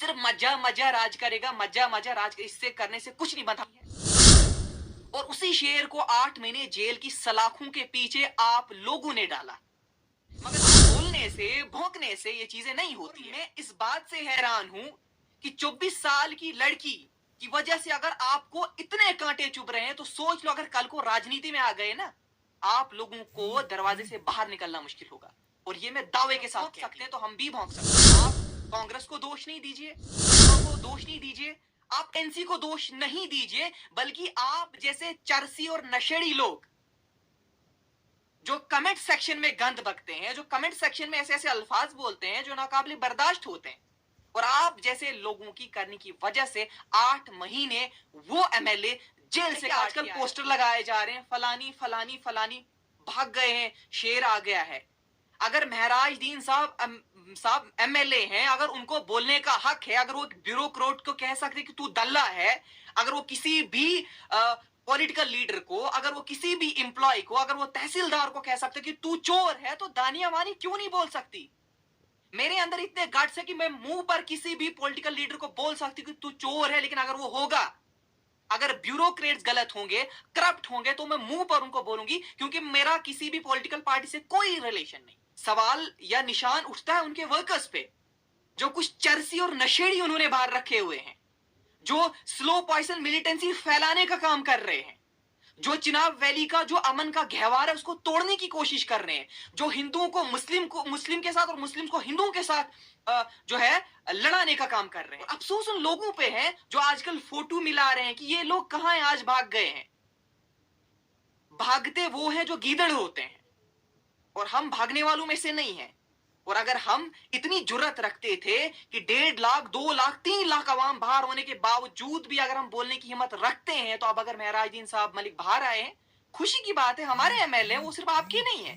सिर्फ मजा मजा राज करेगा, मजा मजा राज, इससे करने से कुछ नहीं बनता है। और उसी शेर को 8 महीने जेल की सलाखों के पीछे आप लोगों ने डाला। मगर बोलने से, भौंकने से ये चीजें नहीं होती है। मैं इस बात से हैरान हूं कि 24 साल की लड़की की वजह से अगर आपको इतने कांटे चुभ रहे हैं, तो सोच लो अगर कल को राजनीति में आ गए ना, आप लोगों को दरवाजे से बाहर निकलना मुश्किल होगा। और ये मैं दावे के साथ कह सकते हैं, तो हम भी भौंक सकते हैं। आप कांग्रेस को दोष नहीं दीजिए, को दोष नहीं दीजिए, आप एनसी को दोष नहीं दीजिए, बल्कि आप जैसे चरसी और नशेड़ी लोग जो कमेंट सेक्शन में गंद बकते हैं, जो कमेंट सेक्शन में ऐसे ऐसे अल्फाज बोलते हैं जो नाकाबिले बर्दाश्त होते हैं, और आप जैसे लोगों की करने की वजह से 8 महीने वो एमएलए जेल से आजकल पोस्टर लगाए जा रहे हैं, फलानी फलानी फलानी भाग गए हैं, शेर आ गया है। अगर महराज दीन साहब एमएलए हैं, अगर उनको बोलने का हक है, अगर वो ब्यूरोक्रेट को कह सकते कि तू दल्ला है, अगर वो किसी भी पॉलिटिकल लीडर को, अगर वो किसी भी एम्प्लॉय को, अगर वो तहसीलदार को कह सकते कि तू चोर है, तो दानिया वानी क्यों नहीं बोल सकती? मेरे अंदर इतने गट्स है कि मैं मुंह पर किसी भी पॉलिटिकल लीडर को बोल सकती कि तू चोर है, लेकिन अगर वो होगा, अगर ब्यूरोक्रेट्स गलत होंगे, करप्ट होंगे, तो मैं मुंह पर उनको बोलूंगी, क्योंकि मेरा किसी भी पॉलिटिकल पार्टी से कोई रिलेशन नहीं। सवाल या निशान उठता है उनके वर्कर्स पे, जो कुछ चरसी और नशेड़ी उन्होंने बाहर रखे हुए हैं, जो स्लो पॉइजन मिलिटेंसी फैलाने का काम कर रहे हैं, जो चिनाब वैली का जो अमन का गहवार है उसको तोड़ने की कोशिश कर रहे हैं, जो हिंदुओं को मुस्लिम के साथ और मुस्लिम को हिंदुओं के साथ जो है लड़ाने का काम कर रहे हैं। अफसोस उन लोगों पे है जो आजकल फोटो मिला रहे हैं कि ये लोग कहां हैं, आज भाग गए हैं। भागते वो हैं जो गीदड़ होते हैं, और हम भागने वालों में से नहीं है। और अगर हम इतनी जुर्रत रखते थे कि 1.5 लाख, 2 लाख, 3 लाख अवाम बाहर होने के बावजूद भी अगर हम बोलने की हिम्मत रखते हैं, तो अब अगर महराजुद्दीन साहब मलिक बाहर आए हैं, खुशी की बात है। हमारे एमएलए वो सिर्फ आपके नहीं है,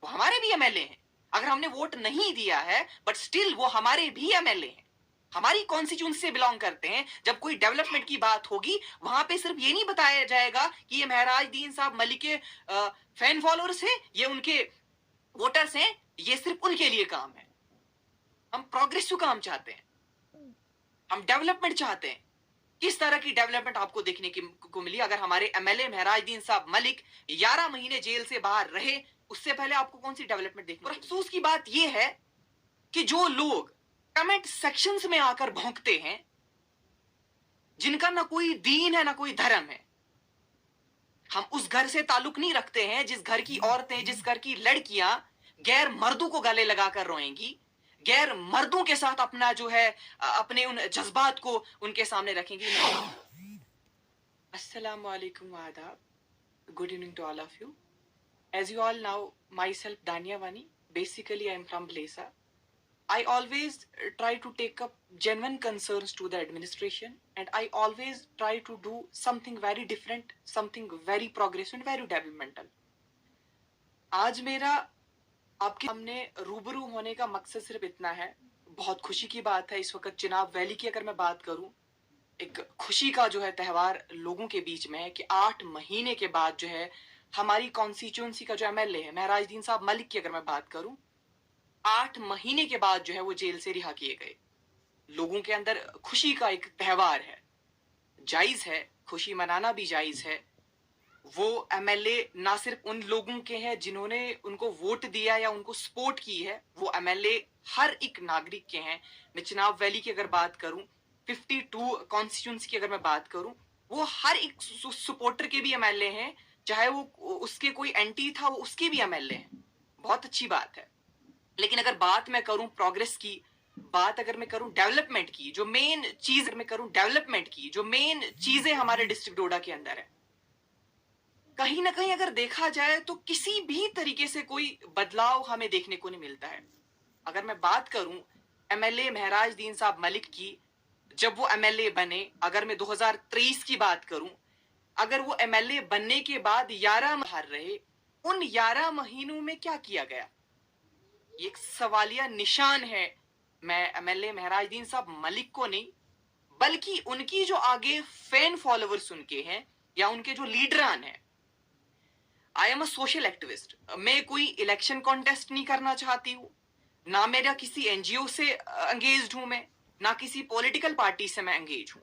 वो हमारे भी एमएलए हैं। अगर हमने वोट नहीं दिया है, बट स्टिल वो हमारे भी एमएलए हैं, हमारी कॉन्स्टिट्यूंसी से बिलोंग करते हैं। जब कोई डेवलपमेंट की बात होगी, वहां पे सिर्फ ये नहीं बताया जाएगा कि ये महराजुद्दीन साहब मलिक के फैन फॉलोअर्स हैं, ये उनके वोटर्स हैं, ये सिर्फ उनके लिए काम है। हम प्रोग्रेसिव काम चाहते हैं, हम डेवलपमेंट चाहते हैं। किस तरह की डेवलपमेंट आपको देखने को मिली अगर हमारे एमएलए महराजुद्दीन साहब मलिक 11 महीने जेल से बाहर रहे? उससे पहले आपको कौन सी डेवलपमेंट देखने? और अफसोस की बात यह है कि जो लोग कमेंट सेक्शंस में आकर भौंकते हैं, जिनका ना कोई दीन है ना कोई धर्म है, हम उस घर से ताल्लुक नहीं रखते हैं जिस घर की औरतें, जिस घर की लड़कियां गैर मर्दों को गले लगाकर रोएंगी, गैर मर्दों के साथ अपना जो है अपने उन जज्बात को उनके सामने रखेंगी। अस्सलाम वालेकुम, आदाब, good evening to all of you. As you all know, myself Dania Vani, basically I am from Blesa. I always try to take up genuine concerns to the administration, and I always try to do something very different, something very progressive and very developmental. आज मेरा आपके सामने रूबरू होने का मकसद सिर्फ इतना है। बहुत खुशी की बात है इस वक्त चिनाब वैली की अगर मैं बात करूं, एक खुशी का जो है त्यौहार लोगों के बीच में है कि 8 महीने के बाद जो है हमारी कॉन्स्टिट्यूंसी का जो एमएलए है महराजुद्दीन साहब मलिक की अगर मैं बात करूं, 8 महीने के बाद जो है वो जेल से रिहा किए गए। लोगों के अंदर खुशी का एक त्यौहार है, जायज है, खुशी मनाना भी जायज है। वो एमएलए ना सिर्फ उन लोगों के हैं जिन्होंने उनको वोट दिया या उनको सपोर्ट की है, वो एमएलए हर एक नागरिक के हैं। मैं चिनाब वैली की अगर बात करूं, 52 कॉन्स्टिट्यूंसी की अगर मैं बात करूं, वो हर एक सपोर्टर के भी एमएलए हैं, चाहे वो उसके कोई एंटी था वो उसके भी एमएलए हैं। बहुत अच्छी बात है। लेकिन अगर बात मैं करूं प्रोग्रेस की, बात अगर मैं करूं डेवलपमेंट की, जो मेन चीज मैं करूं डेवलपमेंट की, जो मेन चीजें हमारे डिस्ट्रिक्ट डोडा के अंदर है, कहीं ना कहीं अगर देखा जाए तो किसी भी तरीके से कोई बदलाव हमें देखने को नहीं मिलता है। अगर मैं बात करूं एमएलए महराजुद्दीन साहब मलिक की, जब वो एमएलए बने, अगर मैं 2023 की बात करूं, अगर वो एमएलए बनने के बाद 11 बाहर रहे, उन 11 महीनों में क्या किया गया, ये एक सवालिया निशान है। मैं एमएलए महराजुद्दीन साहब मलिक को नहीं, बल्कि उनकी जो आगे फैन फॉलोअर्स उनके हैं या उनके जो लीडरान हैं। I am a social activist. मैं कोई इलेक्शन कॉन्टेस्ट नहीं करना चाहती हूँ, ना मेरा किसी एनजीओ से एंगेज्ड हूं मैं, ना किसी पॉलिटिकल पार्टी से मैं एंगेज हूं।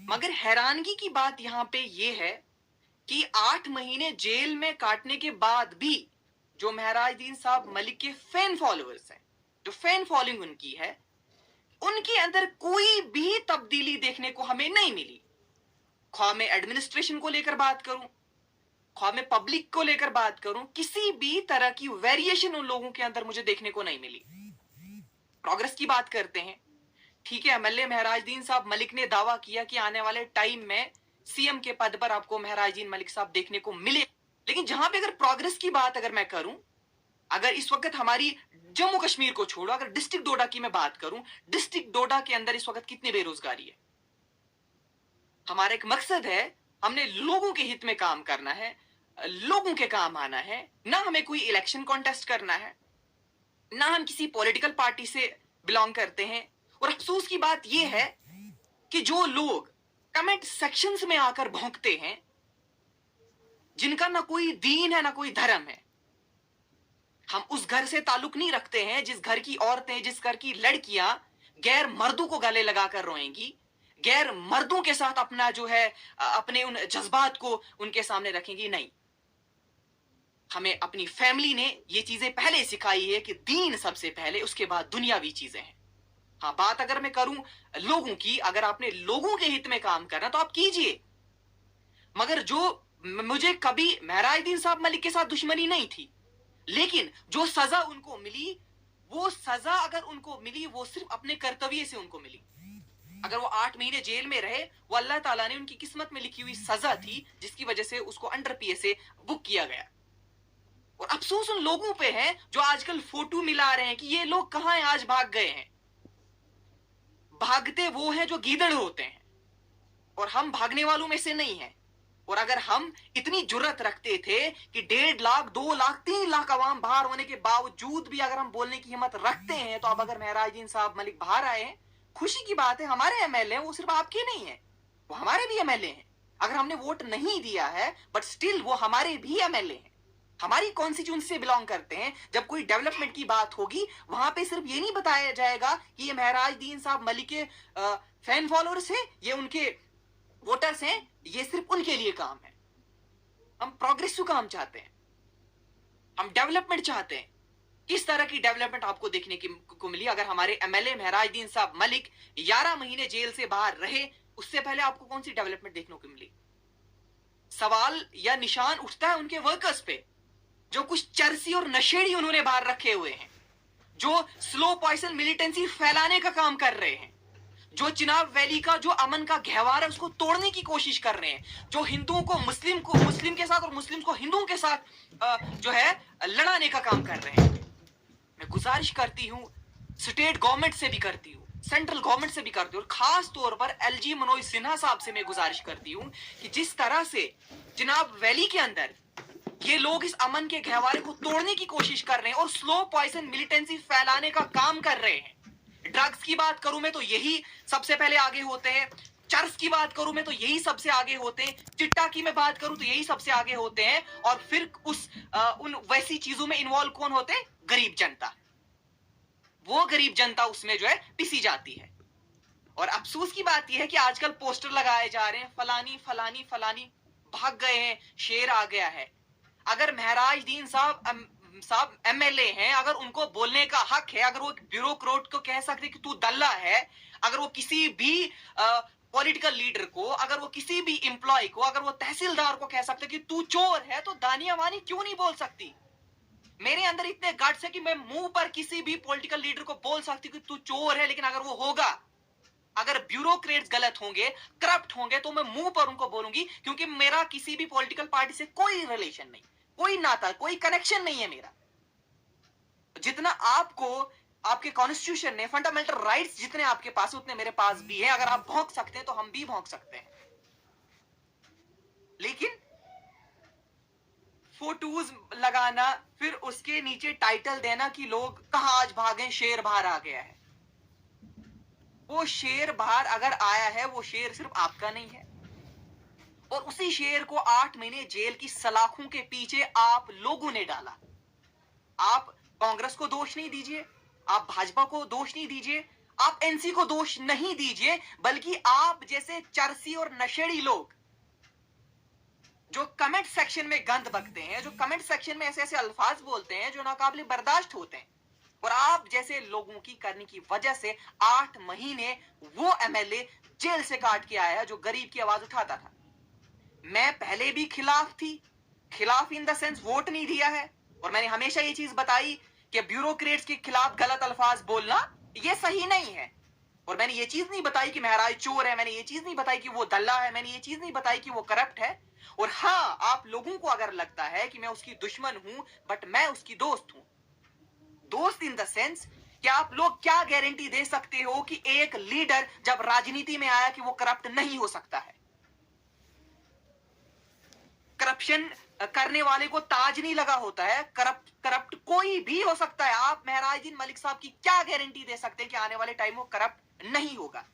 मगर हैरानगी की बात यहां पे ये है कि 8 महीने जेल में काटने के बाद भी जो महराजुद्दीन साहब मलिक के फैन फॉलोअर्स हैं, जो फैन फॉलोइंग उनकी है, उनके अंदर कोई भी तब्दीली देखने को हमें नहीं मिली। ख्वाह मैं एडमिनिस्ट्रेशन को लेकर बात करूं, ख्वाह मैं पब्लिक को लेकर बात करूं, किसी भी तरह की वेरिएशन उन लोगों के अंदर मुझे देखने को नहीं मिली। प्रोग्रेस की बात करते हैं, ठीक है, एमएलए महराजुद्दीन साहब मलिक ने दावा किया कि आने वाले टाइम में सीएम के पद पर आपको महराजुद्दीन मलिक साहब देखने को मिले। लेकिन जहां पे अगर प्रोग्रेस की बात अगर मैं करूं, अगर इस वक्त हमारी जम्मू कश्मीर को छोड़ो, अगर डिस्ट्रिक्ट डोडा की मैं बात करूं, डिस्ट्रिक्ट डोडा के अंदर इस वक्त कितनी बेरोजगारी है। हमारा एक मकसद है, हमने लोगों के हित में काम करना है, लोगों के काम आना है, ना हमें कोई इलेक्शन कॉन्टेस्ट करना है, ना हम किसी पॉलिटिकल पार्टी से बिलोंग करते हैं। और अफसोस की बात यह है कि जो लोग कमेंट सेक्शंस में आकर भौंकते हैं, जिनका ना कोई दीन है ना कोई धर्म है, हम उस घर से ताल्लुक नहीं रखते हैं जिस घर की औरतें, जिस घर की लड़कियां गैर मर्दों को गले लगाकर रोएंगी, गैर मर्दों के साथ अपना जो है अपने उन जज्बात को उनके सामने रखेंगी। नहीं, हमें अपनी फैमिली ने ये चीजें पहले सिखाई है कि दीन सबसे पहले, उसके बाद दुनियावी चीजें हैं। हाँ, बात अगर मैं करूं लोगों की, अगर आपने लोगों के हित में काम करना तो आप कीजिए। मगर जो मुझे कभी महराजुद्दीन साहब मलिक के साथ दुश्मनी नहीं थी, लेकिन जो सजा उनको मिली, वो सजा अगर उनको मिली वो सिर्फ अपने कर्तव्य से उनको मिली। अगर वो 8 महीने जेल में रहे, वो अल्लाह ताला ने उनकी किस्मत में लिखी हुई सजा थी, जिसकी वजह से उसको अंडर पीएसए बुक किया गया। और अफसोस उन लोगों पे है जो आजकल फोटो मिला रहे हैं कि ये लोग कहां हैं, आज भाग गए हैं। भागते वो हैं जो गीदड़ होते हैं, और हम भागने वालों में से नहीं हैं। और अगर हम इतनी जुर्रत रखते थे कि 1.5 लाख, 2 लाख, 3 लाख अवाम बाहर होने के बावजूद भी अगर हम बोलने की हिम्मत रखते हैं, तो अब अगर महराजुद्दीन साहब मलिक बाहर आए हैं, खुशी की बात है। हमारे एमएलए वो सिर्फ आपके नहीं है, वो हमारे भी एमएलए हैं। अगर हमने वोट नहीं दिया है, बट स्टिल वो हमारे भी एमएलए हैं, हमारी कॉन्स्टिट्यूंसी से बिलोंग करते हैं। जब कोई डेवलपमेंट की बात होगी, वहां पे सिर्फ ये नहीं बताया जाएगा कि ये महराजुद्दीन साहब मलिक के फैन फॉलोअर्स हैं, ये उनके वोटर्स हैं, ये सिर्फ उनके लिए काम है। हम प्रोग्रेसिव काम चाहते हैं, हम डेवलपमेंट चाहते हैं। किस तरह की डेवलपमेंट आपको देखने को मिली? अगर हमारे एमएलए महराजुद्दीन साहब मलिक 11 महीने जेल से बाहर रहे, उससे पहले आपको कौन सी डेवलपमेंट देखने को मिली? सवाल या निशान उठता है उनके वर्कर्स पे, जो कुछ चरसी और नशेड़ी उन्होंने बाहर रखे हुए हैं, जो स्लो पॉइजन मिलिटेंसी फैलाने का काम कर रहे हैं, जो चिनाब वैली का जो अमन का गहवार है उसको तोड़ने की कोशिश कर रहे हैं, जो हिंदुओं को मुस्लिम के साथ और मुस्लिम को हिंदुओं के साथ जो है लड़ाने का काम कर रहे हैं। मैं गुजारिश करती हूं, स्टेट गवर्नमेंट से भी करती हूं, सेंट्रल गवर्नमेंट से भी करती हूं, और खास तौर पर एलजी मनोज सिन्हा साहब से मैं गुजारिश करती हूं कि जिस तरह से चिनाब वैली के अंदर ये लोग इस अमन के गहवारे को तोड़ने की कोशिश कर रहे हैं और स्लो पॉइजन मिलिटेंसी फैलाने का काम कर रहे हैं। ड्रग्स की बात करूं मैं तो यही सबसे पहले आगे होते हैं, चर्स की बात करूं मैं तो यही सबसे आगे होते हैं, चिट्टा की मैं बात करूं तो यही सबसे आगे होते हैं, और फिर उन वैसी चीजों में इन्वॉल्व कौन होते हैं? गरीब जनता। वो गरीब जनता उसमें जो है पिसी जाती है। और अफसोस की बात यह है कि आजकल पोस्टर लगाए जा रहे हैं, फलानी फलानी फलानी भाग गए हैं, शेर आ गया है। अगर महराजुद्दीन साहब एमएलए हैं, अगर उनको बोलने का हक है, अगर वो ब्यूरोक्रेट को कह सकते कि तू दल्ला है, अगर वो किसी भी पॉलिटिकल लीडर को, अगर वो किसी भी एम्प्लॉय को, अगर वो तहसीलदार को कह सकते कि तू चोर है, तो दानिया वानी क्यों नहीं बोल सकती? मेरे अंदर इतने गट्स है कि मैं मुंह पर किसी भी पॉलिटिकल लीडर को बोल सकती कि तू चोर है। लेकिन अगर वो होगा, अगर ब्यूरोक्रेट्स गलत होंगे, करप्ट होंगे, तो मैं मुंह पर उनको बोलूंगी, क्योंकि मेरा किसी भी पॉलिटिकल पार्टी से कोई रिलेशन नहीं, कोई नाता, कोई कनेक्शन नहीं है मेरा। जितना आपको आपके कॉन्स्टिट्यूशन ने फंडामेंटल राइट्स जितने आपके पास उतने मेरे पास भी है। अगर आप भौंक सकते हैं तो हम भी भौंक सकते हैं। लेकिन फोटोज लगाना, फिर उसके नीचे टाइटल देना कि लोग कहां आज भागे, शेर बाहर आ गया है। वो शेर बाहर अगर आया है, वो शेर सिर्फ आपका नहीं है, और उसी शेर को 8 महीने जेल की सलाखों के पीछे आप लोगों ने डाला। आप कांग्रेस को दोष नहीं दीजिए, आप भाजपा को दोष नहीं दीजिए, आप एनसी को दोष नहीं दीजिए, बल्कि आप जैसे चरसी और नशेड़ी लोग जो कमेंट सेक्शन में गंद बकते हैं, जो कमेंट सेक्शन में ऐसे ऐसे अल्फाज बोलते हैं जो नाकाबिले बर्दाश्त होते हैं, और आप जैसे लोगों की करने की वजह से 8 महीने वो एमएलए जेल से काट के आया जो गरीब की आवाज उठाता था। मैं पहले भी खिलाफ थी, खिलाफ इन द सेंस वोट नहीं दिया है, और मैंने हमेशा ये चीज बताई कि ब्यूरोक्रेट्स के खिलाफ गलत अल्फाज बोलना ये सही नहीं है। और मैंने ये चीज नहीं बताई कि महराज चोर है, मैंने ये चीज नहीं बताई कि वो दल्ला है, मैंने ये चीज नहीं बताई कि वो करप्ट है। और हाँ, आप लोगों को अगर लगता है कि मैं उसकी दुश्मन हूं, बट मैं उसकी दोस्त हूं। दोस्त इन द सेंस कि आप लोग क्या गारंटी दे सकते हो कि एक लीडर जब राजनीति में आया कि वो करप्ट नहीं हो सकता है? करप्शन करने वाले को ताज नहीं लगा होता है, करप्ट कोई भी हो सकता है। आप महराजुद्दीन मलिक साहब की क्या गारंटी दे सकते हैं कि आने वाले टाइम में करप्ट नहीं होगा?